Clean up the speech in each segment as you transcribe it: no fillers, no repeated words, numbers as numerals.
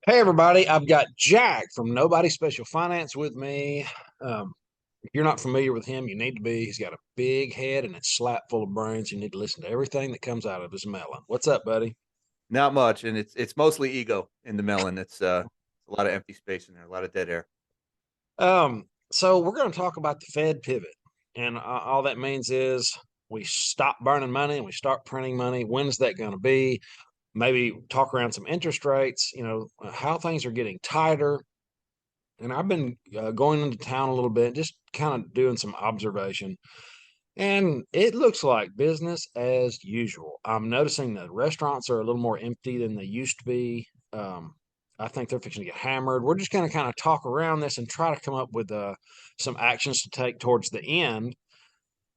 Hey everybody, I've got Jack from Nobody Special Finance with me. If you're not familiar with him, you need to be. He's got a big head and it's slap full of brains. You need to listen to everything that comes out of his melon. What's up, buddy? Not much, and it's mostly ego in the melon. It's a lot of empty space in there, a lot of dead air. So we're going to talk about the Fed pivot, and all that means is we stop burning money and we start printing money. When's that going to be? Maybe talk around some interest rates. How things are getting tighter. And I've been going into town a little bit, just kind of doing some observation. And it looks like business as usual. I'm noticing that restaurants are a little more empty than they used to be. I think they're fixing to get hammered. We're just going to kind of talk around this and try to come up with some actions to take towards the end.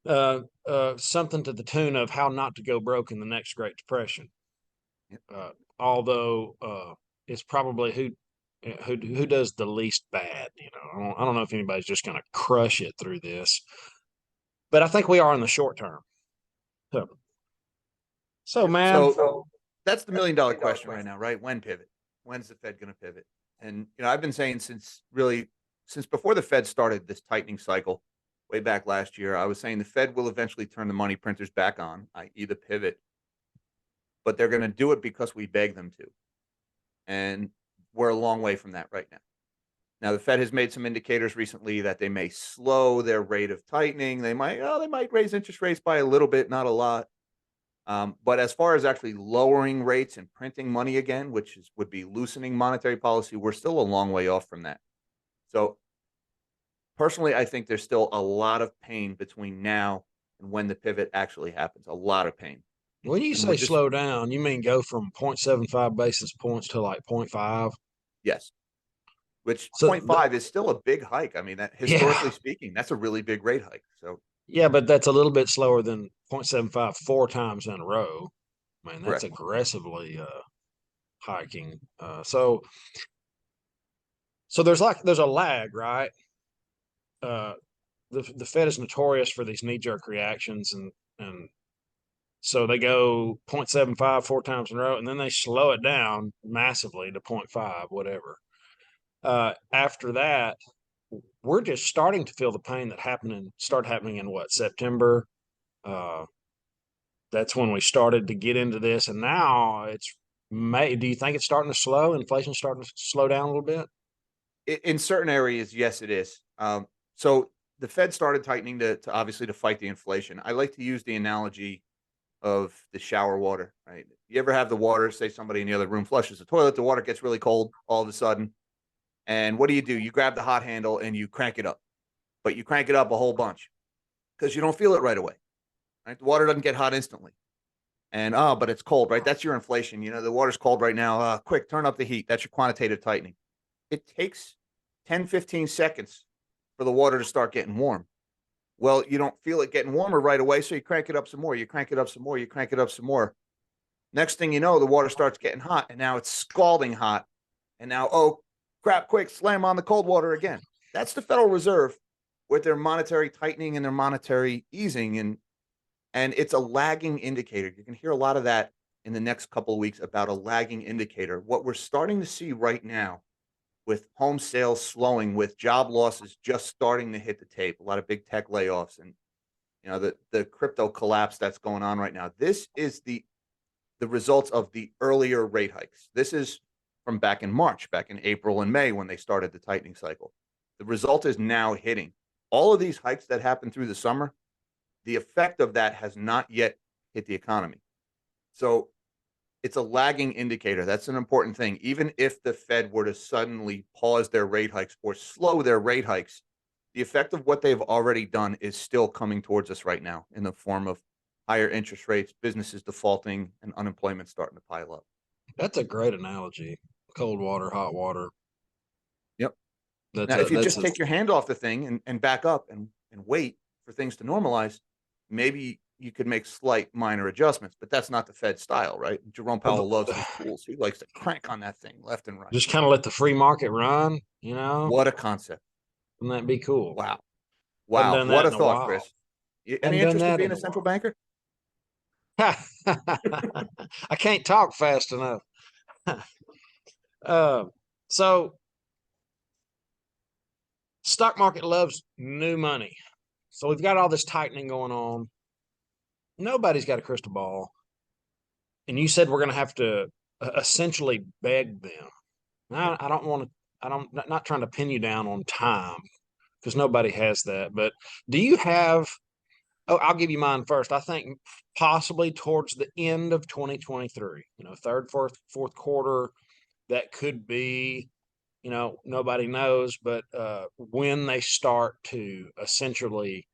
Something to the tune of how not to go broke in the next Great Depression. Yep. Although it's probably who does the least bad. I don't know if anybody's just going to crush it through this, but I think we are in the short term. So, so Yep. man, So that's the $1 million question right now, right? When pivot? When's the Fed going to pivot? And I've been saying since before the Fed started this tightening cycle, way back last year, I was saying the Fed will eventually turn the money printers back on, i.e., the pivot, but they're going to do it because we beg them to, and we're a long way from that right now. Now, the Fed has made some indicators recently that they may slow their rate of tightening. They might raise interest rates by a little bit, not a lot. But as far as actually lowering rates and printing money again, would be loosening monetary policy, we're still a long way off from that. So personally, I think there's still a lot of pain between now and when the pivot actually happens. A lot of pain. when you And we're say just slow down, you mean go from 0.75 basis points to like zero point 0.5? yes, which So, point five is still a big hike. I mean, that yeah, historically speaking, that's a really big rate hike. So yeah, but that's a little bit slower than 0.75 four times in a row. Man, that's correct. aggressively hiking. So there's a lag, right? Uh, the Fed is notorious for these knee jerk reactions, and so they go 0.75 four times in a row, and then they slow it down massively to zero point 0.5, whatever. After that, we're just starting to feel the pain that start happening in what, September. Uh, that's when we started to get into this, and now it's May. Do you think it's starting to slow? Inflation starting to slow down a little bit? In certain areas, yes, it is. So the Fed started tightening to obviously to fight the inflation. I like to use the analogy of the shower water, right? You ever have the water, say somebody in the other room flushes the toilet, the water gets really cold all of a sudden. And what do? You grab the hot handle and you crank it up, but you crank it up a whole bunch because you don't feel it right away. Right? The water doesn't get hot instantly. And but it's cold, right? That's your inflation. The water's cold right now. Quick, turn up the heat. That's your quantitative tightening. It takes 10, 15 seconds for the water to start getting warm. Well, you don't feel it getting warmer right away, so you crank it up some more. You crank it up some more. You crank it up some more. Next thing you know, the water starts getting hot, and now it's scalding hot. And now, oh crap! Quick, slam on the cold water again. That's the Federal Reserve with their monetary tightening and their monetary easing, and it's a lagging indicator. You can hear a lot of that in the next couple of weeks about a lagging indicator. What we're starting to see right now with home sales slowing, with job losses just starting to hit the tape, a lot of big tech layoffs, and the crypto collapse that's going on right now. This is the results of the earlier rate hikes. This is from back in March, back in April and May when they started the tightening cycle. The result is now hitting. All of these hikes that happened through the summer, the effect of that has not yet hit the economy. So it's a lagging indicator. That's an important thing. Even if the Fed were to suddenly pause their rate hikes or slow their rate hikes, the effect of what they've already done is still coming towards us right now in the form of higher interest rates, businesses defaulting, and unemployment starting to pile up. That's a great analogy. Cold water, hot water. Yep. That's Now, a if you that's just a take your hand off the thing and back up and wait for things to normalize, maybe you could make slight minor adjustments, but that's not the Fed style, right? Jerome Powell loves his tools. He likes to crank on that thing left and right. just kind of let the free market run. What a concept. Wouldn't that be cool? Wow. Hadn't Wow. done What that a in a thought, while. Chris. Hadn't Any done interest in that being in a a central while. banker? I can't talk fast enough. uh, So stock market loves new money. So we've got all this tightening going on. Nobody's got a crystal ball. And you said we're going to have to essentially beg them. I don't want to, I don't, not trying to pin you down on time because nobody has that. But do you have, oh, I'll give you mine first. I think possibly towards the end of 2023, third, fourth quarter, that could be, nobody knows, but when they start to essentially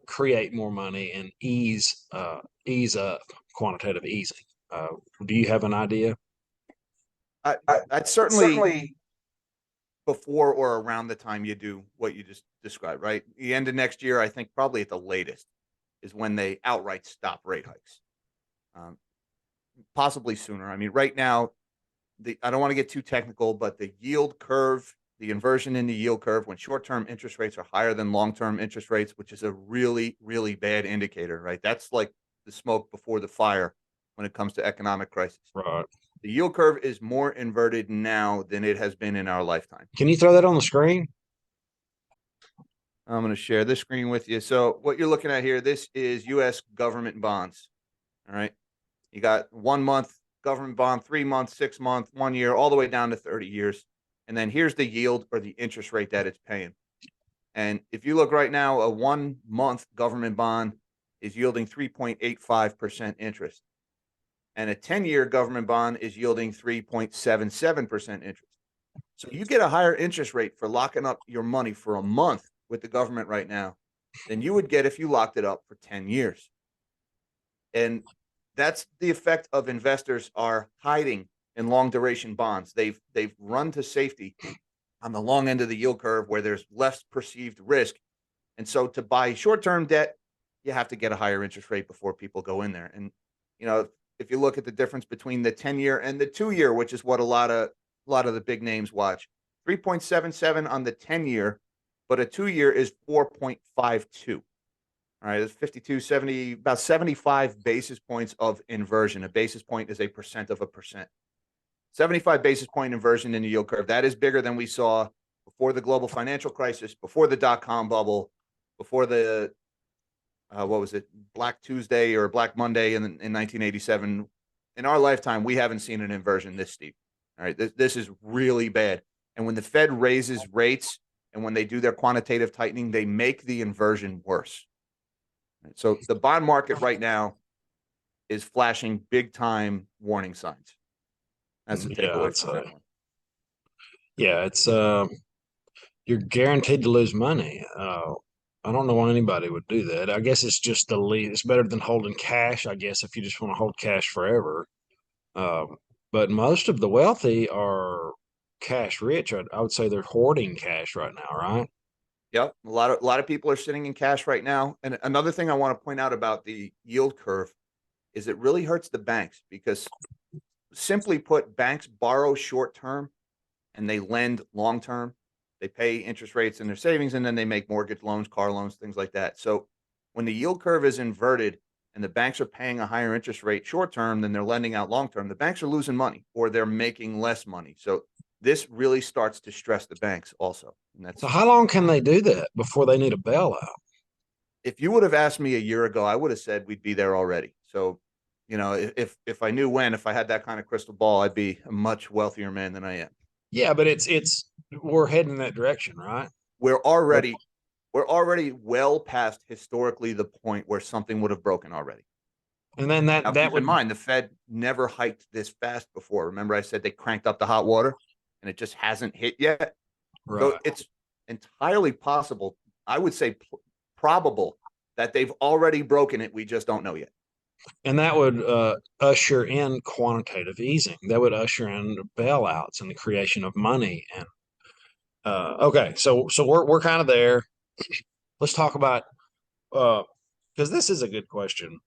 create more money and ease up quantitative easing. Uh, do you have an idea? I, I'd certainly Certainly. before or around the time you do what you just described, right? The end of next year, I think probably at the latest is when they outright stop rate hikes. Um, Possibly sooner. I mean, right now, I don't want to get too technical, but the yield curve, the inversion in the yield curve, when short-term interest rates are higher than long-term interest rates, which is a really, really bad indicator, right? That's like the smoke before the fire when it comes to economic crisis. Right. The yield curve is more inverted now than it has been in our lifetime. Can you throw that on the screen? I'm going to share this screen with you. So what you're looking at here, this is U.S. government bonds. All right. You got 1 month government bond, 3 months, 6 month, 1 year, all the way down to 30 years. And then here's the yield or the interest rate that it's paying. And if you look right now, a 1 month government bond is yielding 3.85% interest. And a 10-year government bond is yielding 3.77% interest. So you get a higher interest rate for locking up your money for a month with the government right now than you would get if you locked it up for 10 years. And that's the effect of investors are hiding in long duration bonds. They've run to safety on the long end of the yield curve where there's less perceived risk. And so to buy short-term debt, you have to get a higher interest rate before people go in there. And if you look at the difference between the 10-year and the 2-year, which is what a lot of the big names watch, 3.77 on the 10-year, but a 2-year is 4.52. All right, it's 52, 70, about 75 basis points of inversion. A basis point is a percent of a percent. 75 basis point inversion in the yield curve. That is bigger than we saw before the global financial crisis, before the dot-com bubble, before the, what was it, Black Tuesday or Black Monday in 1987. In our lifetime, we haven't seen an inversion this steep. All right, this is really bad. And when the Fed raises rates and when they do their quantitative tightening, they make the inversion worse. So the bond market right now is flashing big time warning signs. That's the takeaway from that one. Yeah, it's you're guaranteed to lose money. I don't know why anybody would do that. I guess it's just the lead. It's better than holding cash, I guess, if you just want to hold cash forever. Um, but most of the wealthy are cash rich. I would say they're hoarding cash right now, right? Yep, a lot of people are sitting in cash right now. And another thing I want to point out about the yield curve is it really hurts the banks because, simply put, banks borrow short term and they lend long term. They pay interest rates in their savings and then they make mortgage loans, car loans, things like that. So when the yield curve is inverted and the banks are paying a higher interest rate short term than they're lending out long term, the banks are losing money or they're making less money. So this really starts to stress the banks also. And So that's, how long can they do that before they need a bailout? if you would have asked me a year ago, I would have said we'd be there already. So, if I knew when, if I had that kind of crystal ball, I'd be a much wealthier man than I am. Yeah, but it's we're heading in that direction, right? We're already we're already well past historically the point where something would have broken already. And then Now, that keep in would mind, the Fed never hiked this fast before. Remember, I said they cranked up the hot water, and it just hasn't hit yet. So right. it's entirely possible. I would say probable that they've already broken it. We just don't know yet. And that would usher in quantitative easing. That would usher in bailouts and the creation of money. And okay, so we're kind of there. Let's talk about because this is a good question.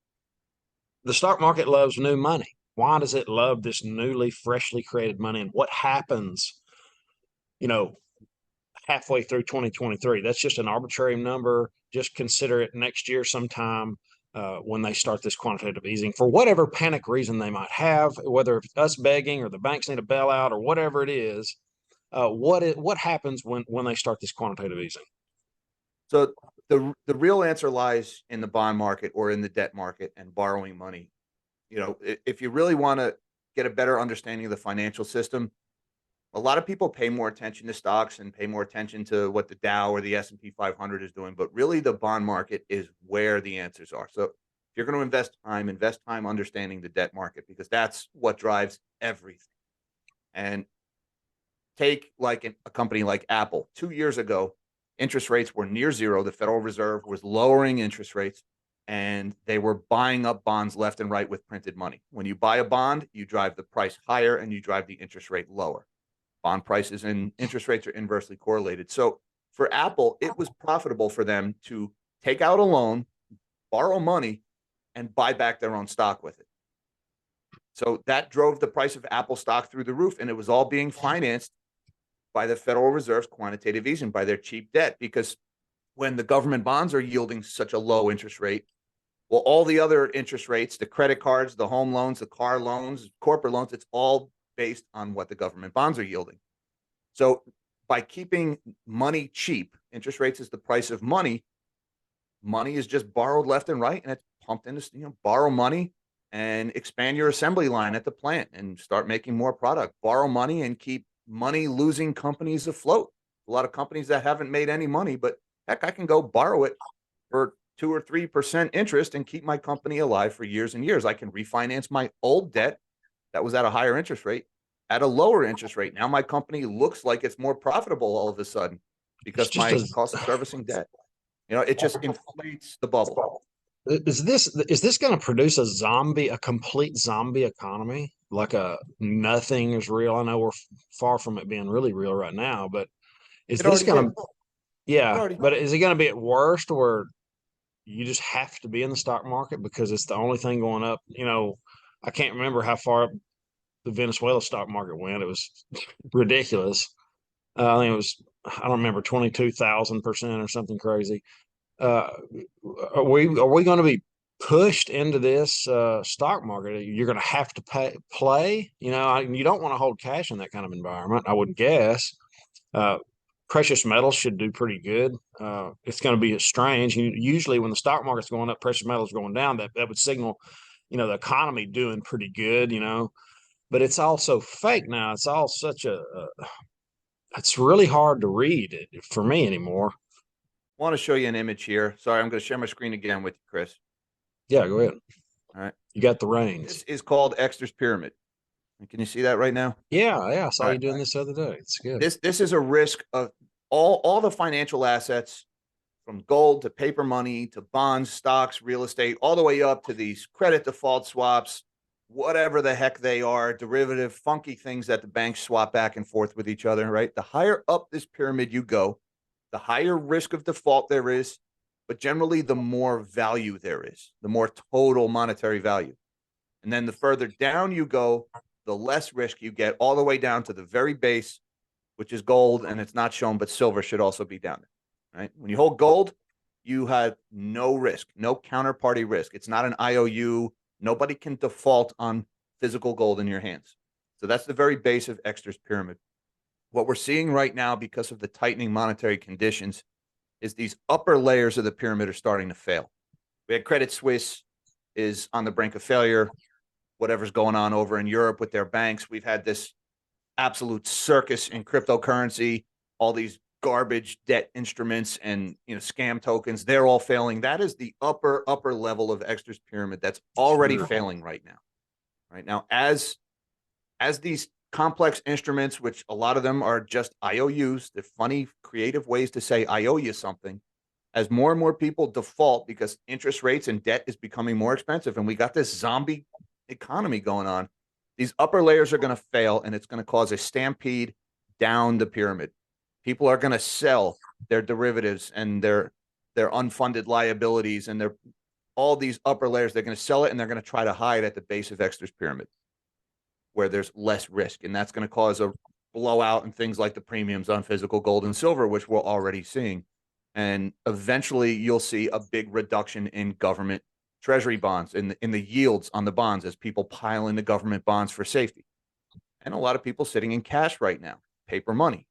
The stock market loves new money. Why does it love this newly, freshly created money? And what happens, you know, halfway through 2023? That's just an arbitrary number. Just consider it next year sometime when they start this quantitative easing for whatever panic reason they might have, whether it's us begging or the banks need a bailout or whatever it is. What happens when they start this quantitative easing? So the real answer lies in the bond market or in the debt market and borrowing money. If you really want to get a better understanding of the financial system, a lot of people pay more attention to stocks and pay more attention to what the Dow or the S&P 500 is doing, but really the bond market is where the answers are. So if you're going to invest time understanding the debt market because that's what drives everything. And take like a company like Apple. 2 years ago, interest rates were near zero. The Federal Reserve was lowering interest rates and they were buying up bonds left and right with printed money. When you buy a bond, you drive the price higher and you drive the interest rate lower. Bond prices and interest rates are inversely correlated. So for Apple, it was profitable for them to take out a loan, borrow money, and buy back their own stock with it. So that drove the price of Apple stock through the roof, and it was all being financed by the Federal Reserve's quantitative easing, by their cheap debt. Because when the government bonds are yielding such a low interest rate, well, all the other interest rates, the credit cards, the home loans, the car loans, corporate loans, it's all based on what the government bonds are yielding. So by keeping money cheap, interest rates is the price of money. Money is just borrowed left and right, and it's pumped into, borrow money and expand your assembly line at the plant and start making more product. Borrow money and keep money losing companies afloat. A lot of companies that haven't made any money, but heck, I can go borrow it for 2 or 3% interest and keep my company alive for years and years. I can refinance my old debt that was at a higher interest rate at a lower interest rate. Now my company looks like it's more profitable all of a sudden It's because just my a cost of servicing debt, it just inflates the bubble. is this going to produce a complete zombie economy? Like a nothing is real. I know we're far from it being really real right now, but is It this already going did. to, It yeah, already but is it going to be at worst where you just have to be in the stock market because it's the only thing going up? I can't remember how far the Venezuela stock market went. It was ridiculous. I think it was, I don't remember, 22,000% or something crazy. Uh, are we going to be pushed into this stock market? You're going to have to play. You don't want to hold cash in that kind of environment, I would guess. Uh, Precious metals should do pretty good. It's going to be strange. Usually, when the stock market's going up, precious metals going down. That would signal, the economy doing pretty good. But it's also fake now. It's all such it's really hard to read it for me anymore. I want to show you an image here. Sorry, I'm going to share my screen again with you, Chris. Yeah, go ahead. All right. You got the reins. This is called Exter's Pyramid. Can you see that right now? Yeah, yeah. I All saw right. you doing this the other day. It's good. This is a risk of all the financial assets from gold to paper money to bonds, stocks, real estate, all the way up to these credit default swaps, whatever the heck they are, derivative, funky things that the banks swap back and forth with each other, right? The higher up this pyramid you go, the higher risk of default there is, but generally the more value there is, the more total monetary value. And then the further down you go, the less risk you get, all the way down to the very base, which is gold, and it's not shown, but silver should also be down there, right? When you hold gold, you have no risk, no counterparty risk. It's not an IOU. Nobody can default on physical gold in your hands. So that's the very base of Exter's pyramid. What we're seeing right now, because of the tightening monetary conditions, is these upper layers of the pyramid are starting to fail. We had Credit Suisse is on the brink of failure. Whatever's going on over in Europe with their banks, we've had this absolute circus in cryptocurrency, all these garbage debt instruments and scam tokens, they're all failing. That is the upper level of Exter's pyramid that's already Sure. failing right now. As these complex instruments, which a lot of them are just IOUs, they're funny creative ways to say I owe you something, as more and more people default because interest rates and debt is becoming more expensive and we got this zombie economy going on, these upper layers are going to fail and it's going to cause a stampede down the pyramid. People are going to sell their derivatives and their unfunded liabilities and their all these upper layers. They're going to sell it and they're going to try to hide at the base of Exter's pyramid where there's less risk. And that's going to cause a blowout in things like the premiums on physical gold and silver, which we're already seeing. And eventually you'll see a big reduction in government treasury bonds in the yields on the bonds as people pile into government bonds for safety. And a lot of people sitting in cash right now. paper money.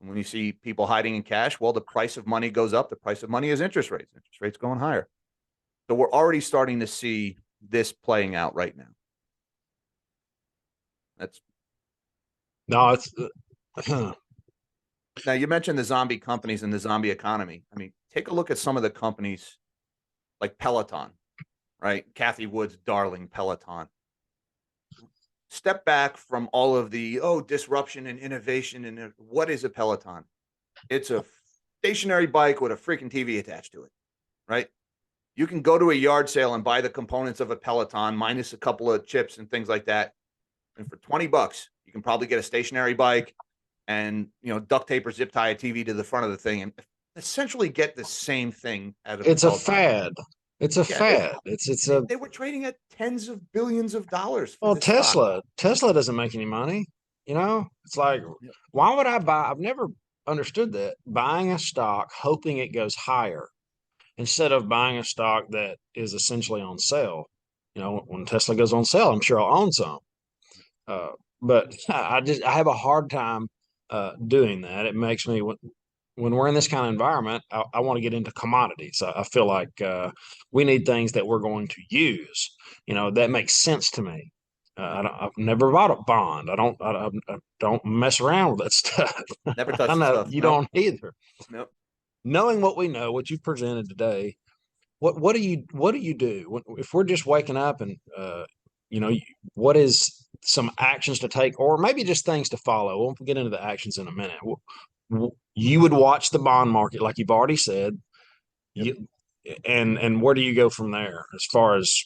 And when you see people hiding in cash, well, the price of money goes up. The price of money is interest rates. Interest rates going higher. So we're already starting to see this playing out right now. That's No, it's Now you mentioned the zombie companies and the zombie economy. I mean, take a look at some of the companies like Peloton, right? Kathy Wood's darling Peloton. Step back from all of the disruption and innovation and what is a Peloton? It's a stationary bike with a freaking TV attached to it, right? You can go to a yard sale and buy the components of a Peloton minus a couple of chips and things like that. And for $20, you can probably get a stationary bike and, duct tape or zip tie a TV to the front of the thing and essentially get the same thing out of a it's a Peloton. fad. It's a Yeah, fad. It's a they were trading at tens of billions of dollars for well, this stock. Tesla doesn't make any money. It's like, Yep. why would I buy? I've never understood that buying a stock hoping it goes higher instead of buying a stock that is essentially on sale. When Tesla goes on sale, I'm sure I'll own some. But I have a hard time doing that. It makes me when we're in this kind of environment, I want to get into commodities. I feel like we need things that we're going to use. That makes sense to me. I've never bought a bond. I don't mess around with that stuff. Never I touched the know stuff. you Nope. don't either. Nope. Knowing what we know, what you've presented today, what do you do if we're just waking up and you know what is some actions to take or maybe just things to follow? We'll get into the actions in a minute. You would watch the bond market like you've already said. Yep. And where do you go from there as far as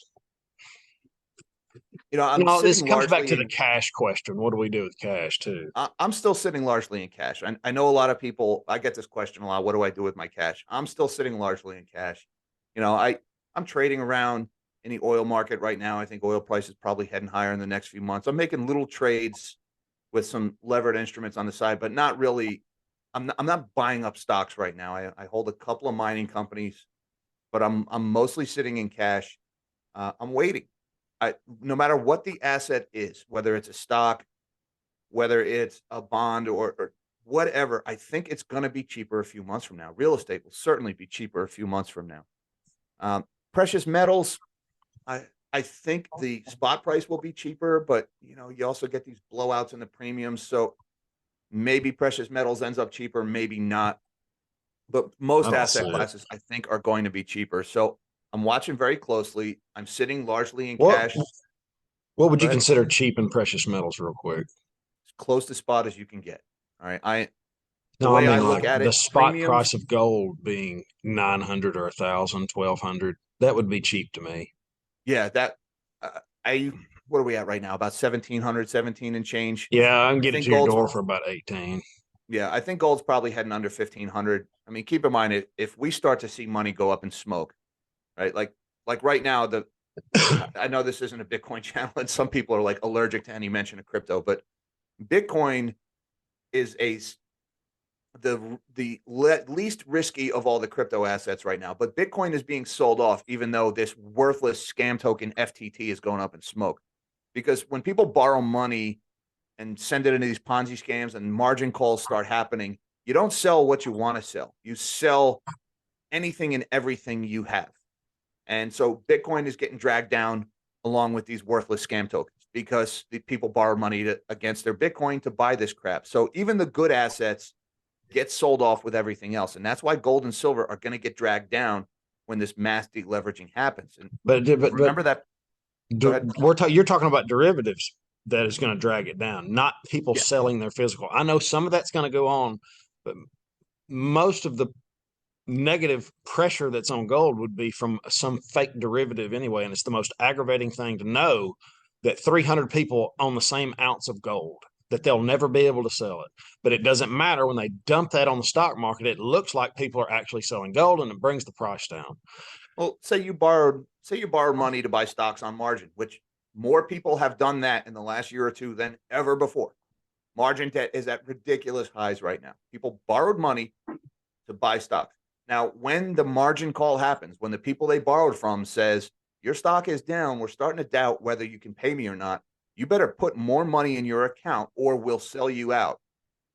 I'm this sitting comes back largely to the in. cash question. What do we do with cash too? I'm still sitting largely in cash. I know a lot of people. I get this question a lot. What do I do with my cash? I'm still sitting largely in cash. I'm trading around in the oil market right now. I think oil price is probably heading higher in the next few months. I'm making little trades with some levered instruments on the side, but not really. I'm not buying up stocks right now. I hold a couple of mining companies, but I'm mostly sitting in cash. I'm waiting. No matter what the asset is, whether it's a stock, whether it's a bond or whatever, I think it's going to be cheaper a few months from now. Real estate will certainly be cheaper a few months from now. Precious metals, I think the spot price will be cheaper, but you also get these blowouts in the premiums. So maybe precious metals ends up cheaper, maybe not. But I most don't see asset it. classes, I think, are going to be cheaper. So I'm watching very closely. I'm sitting largely in what cash. what would Go you ahead. consider cheap in precious metals real quick? As close to spot as you can get. All right. The No, I way I mean look like at the it, spot premiums. price of gold being 900 or 1,000, 1,200. That would be cheap to me. Yeah, that I what are we at right now? About 1,700, 17 and change. Yeah, I can I get it think to your gold's door for about 18. yeah, I think gold's probably heading under 1,500. I mean, keep in mind if we start to see money go up in smoke, right? Like right now, I know this isn't a Bitcoin channel, and some people are like allergic to any mention of crypto, but Bitcoin is the least risky of all the crypto assets right now. But Bitcoin is being sold off, even though this worthless scam token FTT is going up in smoke. Because when people borrow money and send it into these Ponzi scams and margin calls start happening, you don't sell what you want to sell. You sell anything and everything you have. And so Bitcoin is getting dragged down along with these worthless scam tokens because the people borrow money against their Bitcoin to buy this crap. So even the good assets get sold off with everything else. And that's why gold and silver are going to get dragged down when this mass deleveraging happens. And But remember that. Go ahead. you're talking about derivatives that is going to drag it down, not people Yeah. selling their physical. I know some of that's going to go on, but most of the negative pressure that's on gold would be from some fake derivative anyway. And it's the most aggravating thing to know that 300 people own the same ounce of gold, that they'll never be able to sell it. But it doesn't matter when they dump that on the stock market. It looks like people are actually selling gold and it brings the price down. Well, say you borrowed money to buy stocks on margin, which more people have done that in the last year or two than ever before. Margin debt is at ridiculous highs right now. People borrowed money to buy stocks. Now, when the margin call happens, when the people they borrowed from says your stock is down, we're starting to doubt whether you can pay me or not. You better put more money in your account or we'll sell you out.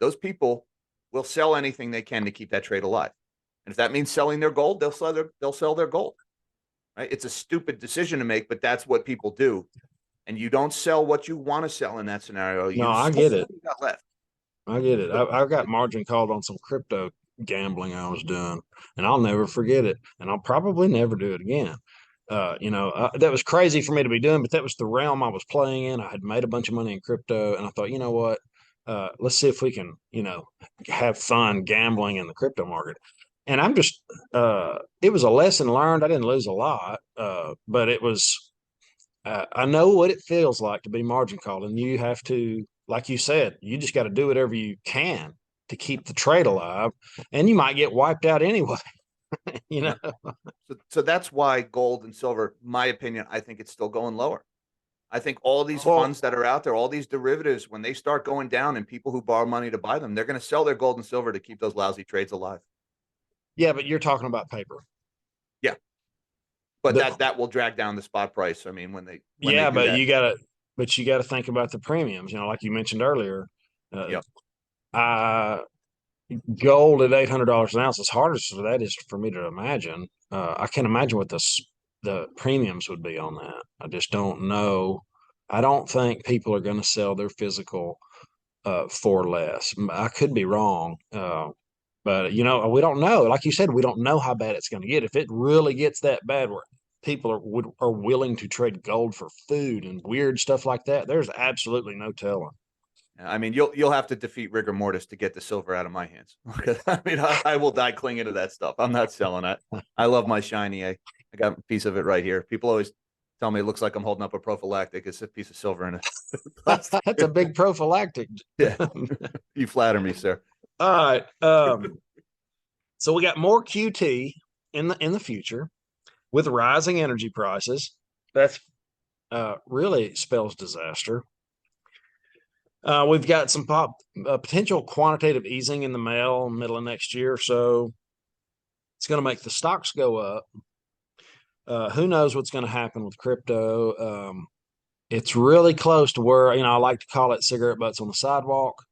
those people will sell anything they can to keep that trade alive. And if that means selling their gold, they'll sell their gold. Right? It's a stupid decision to make, but that's what people do. And you don't sell what you want to sell in that scenario. No, You I sold get what it. you got left. I get it. But I got margin called on some crypto gambling I was doing, and I'll never forget it. And I'll probably never do it again. That was crazy for me to be doing, but that was the realm I was playing in. I had made a bunch of money in crypto, and I thought, you know what? Let's see if we can, have fun gambling in the crypto market. And it was a lesson learned. I didn't lose a lot, but it was I know what it feels like to be margin called, and you have to, like you said, you just got to do whatever you can to keep the trade alive, and you might get wiped out anyway. you know, yeah. So that's why gold and silver, my opinion, I think it's still going lower. I think all these well, funds that are out there, all these derivatives, when they start going down and people who borrow money to buy them, they're going to sell their gold and silver to keep those lousy trades alive. yeah, but you're talking about paper. Yeah, but The, that will drag down the spot price. I mean, when they yeah, do that. but you got to think about the premiums. Like you mentioned earlier, uh, Yep. I gold at $800 an ounce. As hard as that is for me to imagine, I can't imagine what the premiums would be on that. I just don't know. I don't think people are going to sell their physical for less. I could be wrong, but we don't know. Like you said, we don't know how bad it's going to get. If it really gets that bad, where people are willing to trade gold for food and weird stuff like that, there's absolutely no telling. I mean, you'll have to defeat rigor mortis to get the silver out of my hands. I mean, I will die clinging to that stuff. I'm not selling it. I love my shiny. I got a piece of it right here. People always tell me it looks like I'm holding up a prophylactic. It's a piece of silver in a plastic. That's a big prophylactic. Yeah, you flatter me, sir. All right. So we got more QT in the future with rising energy prices. That's really spells disaster. We've got some potential quantitative easing in the mail middle of next year, so it's going to make the stocks go up. Who knows what's going to happen with crypto? It's really close to where I like to call it cigarette butts on the sidewalk.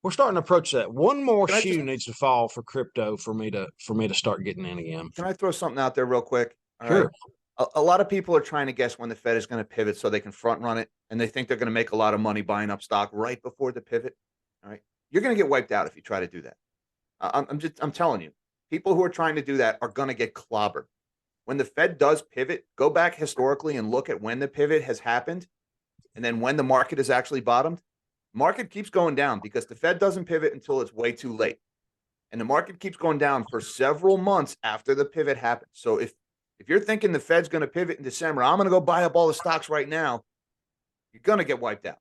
We're starting to approach that. One more Can I just shoe needs to fall for crypto for me to start getting in again. can I throw something out there real quick? All right. Sure. A lot of people are trying to guess when the Fed is going to pivot so they can front run it, and they think they're going to make a lot of money buying up stock right before the pivot. All right. You're going to get wiped out if you try to do that. I'm telling you, people who are trying to do that are going to get clobbered. When the Fed does pivot, go back historically and look at when the pivot has happened and then when the market is actually bottomed. Market keeps going down because the Fed doesn't pivot until it's way too late. And the market keeps going down for several months after the pivot happens. So if you're thinking the Fed's going to pivot in December, I'm going to go buy up all the stocks right now, you're going to get wiped out.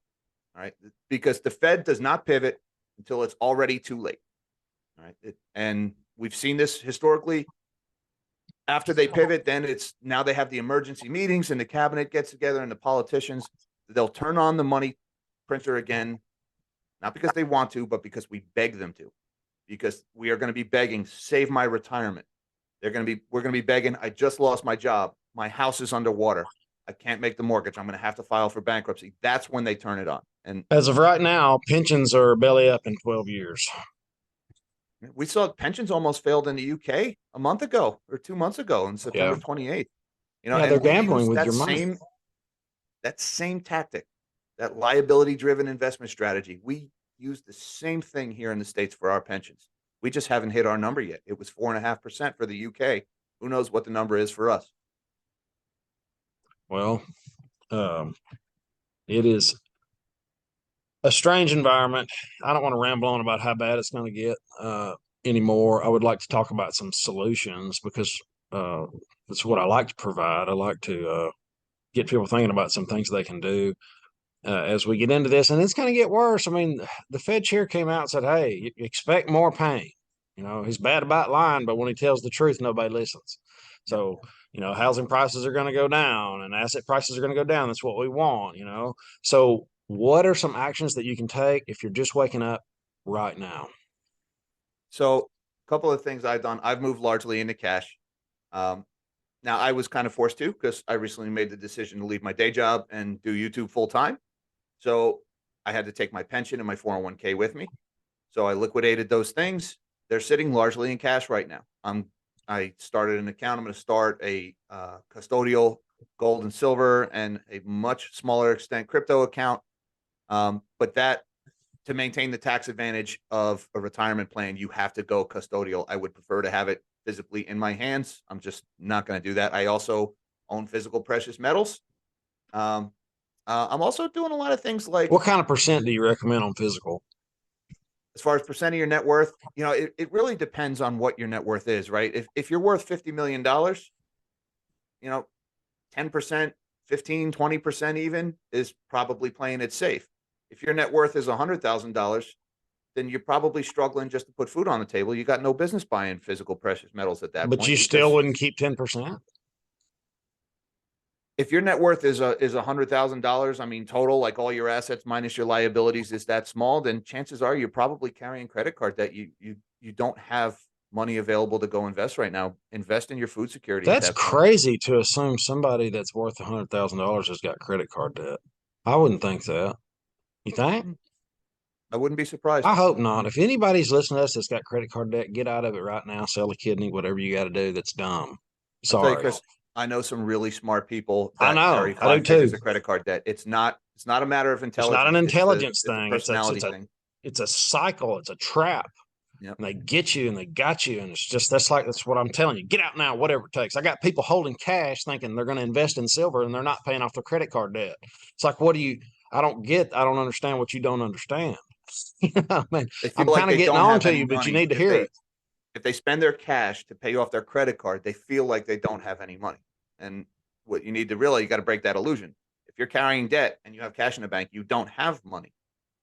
All right. Because the Fed does not pivot until it's already too late. All right. And we've seen this historically. After they pivot, then it's now they have the emergency meetings and the cabinet gets together and the politicians, they'll turn on the money printer again, not because they want to, but because we beg them to, because we are going to be begging, save my retirement. We're going to be begging. I just lost my job. My house is underwater. I can't make the mortgage. I'm going to have to file for bankruptcy. That's when they turn it on. And As of right now, pensions are belly up in 12 years. we saw pensions almost failed in the UK a month ago or 2 months ago on September Yeah. 28th. Yeah, And they're we gambling use with your money. that same tactic, that liability driven investment strategy. We use the same thing here in the States for our pensions. We just haven't hit our number yet. It was 4.5% for the UK. Who knows what the number is for us? Well, it is a strange environment. I don't want to ramble on about how bad it's going to get anymore. I would like to talk about some solutions because that's what I like to provide. I like to get people thinking about some things they can do as we get into this. And it's going to get worse. I mean, the Fed chair came out and said, hey, expect more pain. He's bad about lying, but when he tells the truth, nobody listens. So, housing prices are going to go down and asset prices are going to go down. That's what we want. So, what are some actions that you can take if you're just waking up right now? So, a couple of things I've done. I've moved largely into cash. Um, Now, I was kind of forced to because I recently made the decision to leave my day job and do YouTube full time. So, I had to take my pension and my 401k with me. So I liquidated those things. They're sitting largely in cash right now. I started an account. I'm going to start a custodial gold and silver and a much smaller extent crypto account. But that to maintain the tax advantage of a retirement plan, you have to go custodial. I would prefer to have it physically in my hands. I'm just not going to do that. I also own physical precious metals. Um, I'm also doing a lot of things like, What kind of percent do you recommend on physical? as far as percent of your net worth, it really depends on what your net worth is, right? If you're worth $50 million, 10%, 15, 20% even is probably playing it safe. If your net worth is $100,000, then you're probably struggling just to put food on the table. You got no business buying physical precious metals at that But you point, still because wouldn't keep 10%? if your net worth is $100,000, I mean, total, like all your assets minus your liabilities is that small, then chances are you're probably carrying credit card debt. You don't have money available to go invest right now. Invest in your food security at That's that point. crazy to assume somebody that's worth $100,000 has got credit card debt. I wouldn't think that. You think? Hmm. I wouldn't be surprised. I hope not. If anybody's listening to us that's got credit card debt, get out of it right now. Sell a kidney, whatever you got to do. That's dumb. I'll tell you, Sorry. Chris, I know some really smart people I that carry know. I do five too. figures of credit card debt. It's not a matter of It's not an intelligence. intelligence It's a thing. personality thing. It's a cycle. It's a trap. Yep. And they get you and they got you. And it's just that's what I'm telling you. Get out now, whatever it takes. I got people holding cash thinking they're going to invest in silver and they're not paying off their credit card debt. It's like, I don't understand what you don't understand. I mean, They feel I'm like kind of they getting don't on have to any you, but you money need to hear it. if they spend their cash to pay off their credit card. They feel like they don't have any money. And what you need to realize, you got to break that illusion. If you're carrying debt and you have cash in the bank, you don't have money,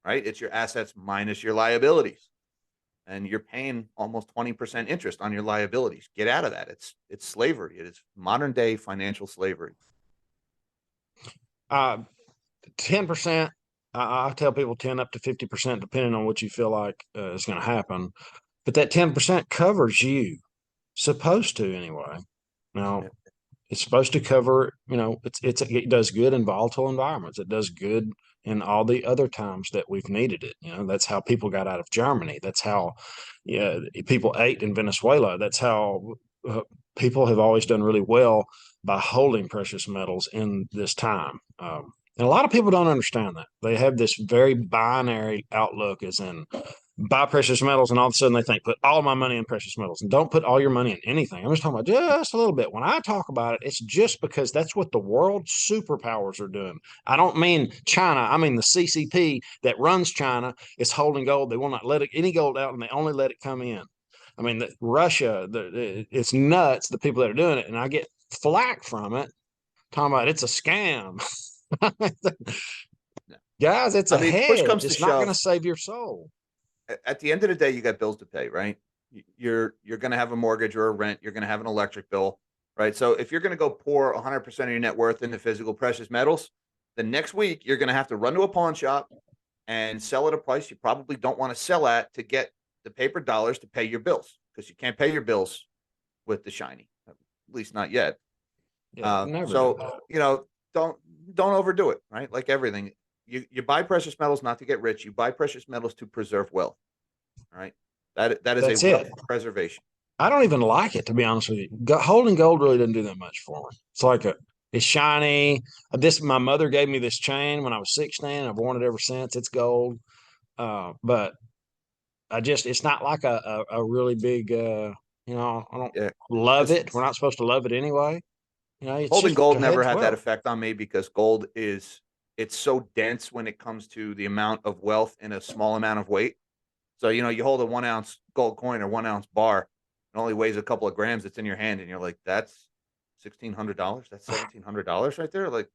right? It's your assets minus your liabilities, and you're paying almost 20% interest on your liabilities. Get out of that. It's slavery. It is modern day financial slavery. 10%. I tell people 10 up to 50%, depending on what you feel like is going to happen. But that 10% covers you, supposed to anyway. Now, Yeah. it's supposed to cover, it does good in volatile environments. It does good in all the other times that we've needed it. That's how people got out of Germany. That's how people ate in Venezuela. That's how people have always done really well by holding precious metals in this time. And a lot of people don't understand that. They have this very binary outlook, as in buy precious metals, and all of a sudden they think, put all my money in precious metals, and don't put all your money in anything. I'm just talking about just a little bit. When I talk about it, it's just because that's what the world superpowers are doing. I don't mean China. I mean the CCP that runs China is holding gold. They will not let any gold out, and they only let it come in. I mean, Russia, it's nuts, the people that are doing it, and I get flack from it, talking about it's a scam. Guys, it's I a mean, push hedge. comes to It's not going to shove. save your soul. At the end of the day, you got bills to pay, right? You're going to have a mortgage or a rent. You're going to have an electric bill, right? So if you're going to go pour 100% of your net worth into physical precious metals, the next week you're going to have to run to a pawn shop and sell at a price you probably don't want to sell at to get the paper dollars to pay your bills, because you can't pay your bills with the shiny, at least not yet. Yeah, never do So that. you know, don't don't overdo it, right? Like everything, you buy precious metals not to get rich. You buy precious metals to preserve wealth, right? That is a That's it. wealth preservation. I don't even like it, to be honest with you. Holding gold really doesn't do that much for me. It's like it's shiny. My mother gave me this chain when I was 16. I've worn it ever since. It's gold. But it's not like a really big, I don't Yeah, love because it. We're not supposed to love it anyway. It's holding just gold to never hedge had that wealth. effect on me, because gold is it's so dense when it comes to the amount of wealth in a small amount of weight. So you hold a 1 ounce gold coin or 1 ounce bar, it only weighs a couple of grams. It's in your hand, and you're like, that's $1,600. That's $1,700 right there. Like,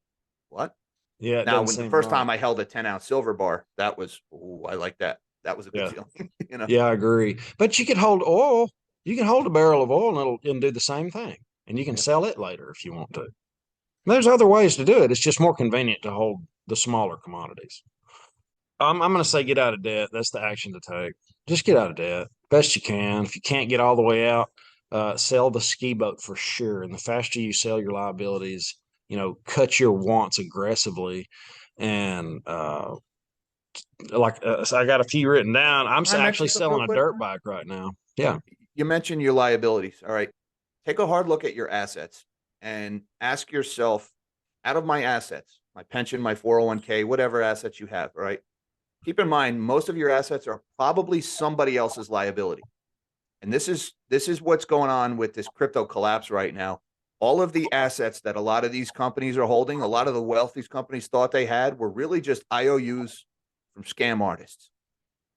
what? Yeah, it Now, doesn't when the seem first right. time I held a 10-ounce silver bar, that was, ooh, I like that. That was a good Yeah. feeling. you know. Yeah, I agree. But you could hold oil. You can hold a barrel of oil and it'll do the same thing. And you can Yeah. sell it later if you want to. There's other ways to do it. It's just more convenient to hold the smaller commodities. I'm going to say get out of debt. That's the action to take. Just get out of debt best you can. If you can't get all the way out, sell the ski boat for sure. And the faster you sell your liabilities, cut your wants aggressively, and So I got a few written down. I'm Can I mention actually something real selling a quick? dirt bike right now. Yeah. You mentioned your liabilities. All right. Take a hard look at your assets and ask yourself, out of my assets, my pension, my 401k, whatever assets you have, all right? Keep in mind, most of your assets are probably somebody else's liability. And this is what's going on with this crypto collapse right now. All of the assets that a lot of these companies are holding, a lot of the wealth these companies thought they had were really just IOUs from scam artists.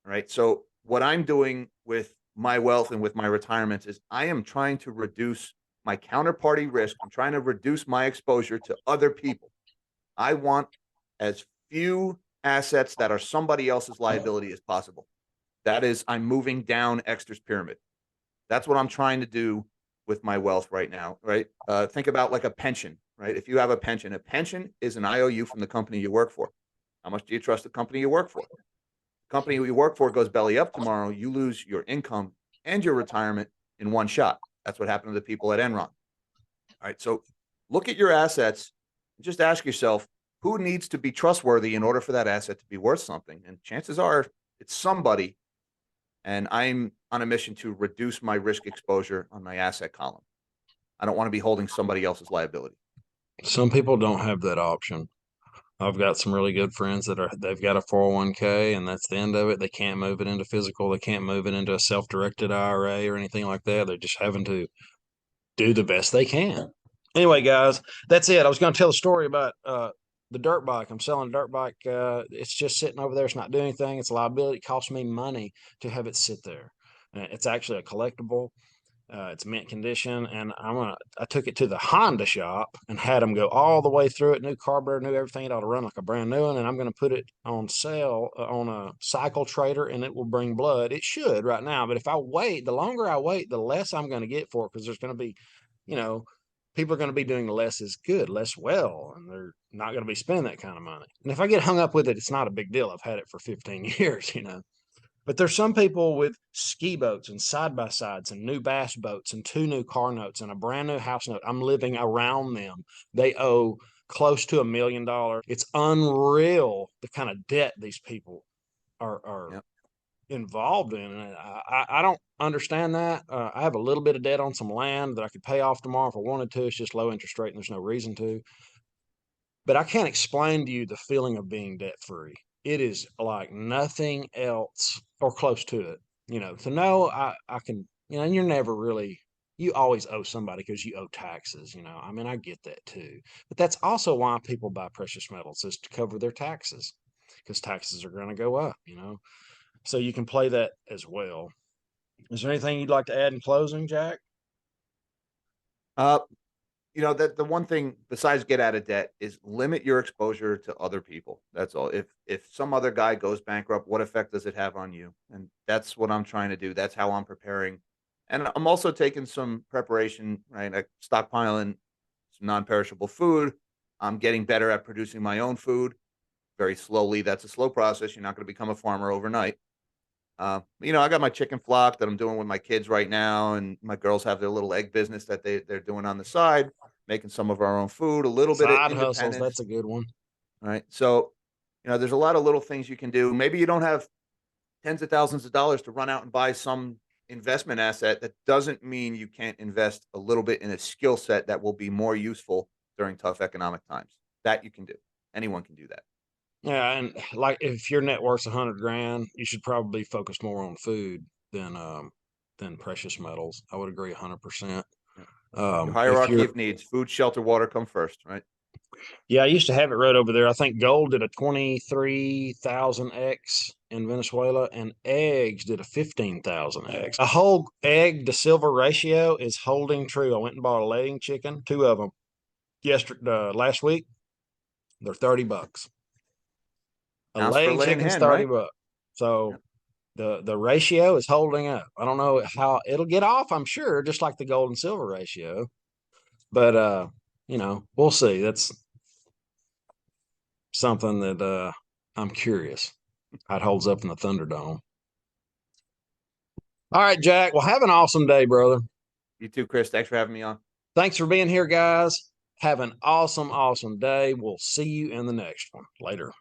Right. So what I'm doing with my wealth and with my retirements is I am trying to reduce my counterparty risk. I'm trying to reduce my exposure to other people. I want as few assets that are somebody else's liability as possible. That is, I'm moving down Exter's pyramid. That's what I'm trying to do with my wealth right now. Right. Think about like a pension. Right. If you have a pension is an IOU from the company you work for. How much do you trust the company you work for? Company you work for goes belly up tomorrow, you lose your income and your retirement in one shot. That's what happened to the people at Enron. All right. So look at your assets and just ask yourself who needs to be trustworthy in order for that asset to be worth something. And chances are it's somebody. And I'm on a mission to reduce my risk exposure on my asset column. I don't want to be holding somebody else's liability. Some people don't have that option. I've got some really good friends they've got a 401k and that's the end of it. They can't move it into physical. They can't move it into a self-directed IRA or anything like that. They're just having to do the best they can. Anyway, guys, that's it. I was going to tell a story about the dirt bike. I'm selling a dirt bike. It's just sitting over there. It's not doing anything. It's a liability. It costs me money to have it sit there. It's actually a collectible. It's mint condition, and I took it to the Honda shop and had them go all the way through it, new carburetor, new everything. It ought to run like a brand new one, and I'm going to put it on sale on a cycle trader, and it will bring blood. It should right now, but if I wait, the longer I wait, the less I'm going to get for it because there's going to be, you know, people are going to be doing less is good, less well, and they're not going to be spending that kind of money. And if I get hung up with it, it's not a big deal. I've had it for 15 years. But there's some people with ski boats and side by sides and new bass boats and two new car notes and a brand new house note. I'm living around them. They owe close to $1 million. It's unreal the kind of debt these people are Yep. involved in. And I don't understand that. I have a little bit of debt on some land that I could pay off tomorrow if I wanted to. It's just low interest rate and there's no reason to. But I can't explain to you the feeling of being debt free. It is like nothing else or close to it. To know I can, and you're never really, you always owe somebody because you owe taxes. I mean, I get that too. But that's also why people buy precious metals is to cover their taxes because taxes are going to go up. So you can play that as well. Is there anything you'd like to add in closing, Jack? Uh, that the one thing besides get out of debt is limit your exposure to other people. That's all. If some other guy goes bankrupt, what effect does it have on you? And that's what I'm trying to do. That's how I'm preparing. And I'm also taking some preparation, right? Like stockpiling some non-perishable food. I'm getting better at producing my own food very slowly. That's a slow process. You're not going to become a farmer overnight. I got my chicken flock that I'm doing with my kids right now, and my girls have their little egg business that they're doing on the side, making some of our own food, a little bit of Side hustles, independence, that's a good one. right? So, there's a lot of little things you can do. Maybe you don't have tens of thousands of dollars to run out and buy some investment asset. That doesn't mean you can't invest a little bit in a skill set that will be more useful during tough economic times. That you can do. Anyone can do that. Yeah, and like if your net worth's 100 grand, you should probably focus more on food than precious metals. I would agree 100%. Yeah. Your If hierarchy you're of needs: food, shelter, water come first, right? Yeah, I used to have it right over there. I think gold did a 23,000x in Venezuela, and eggs did a 15,000x. A whole egg to silver ratio is holding true. I went and bought a laying chicken, two of them, last week. They're $30. A Ounce for laying laying chicken's hen, 30 right? bucks. So Yeah. the ratio is holding up. I don't know how it'll get off, I'm sure, just like the gold and silver ratio. But we'll see. That's something that I'm curious how it holds up in the Thunderdome. All right, Jack. Well, have an awesome day, brother. You too, Chris. Thanks for having me on. Thanks for being here, guys. Have an awesome, awesome day. We'll see you in the next one. Later.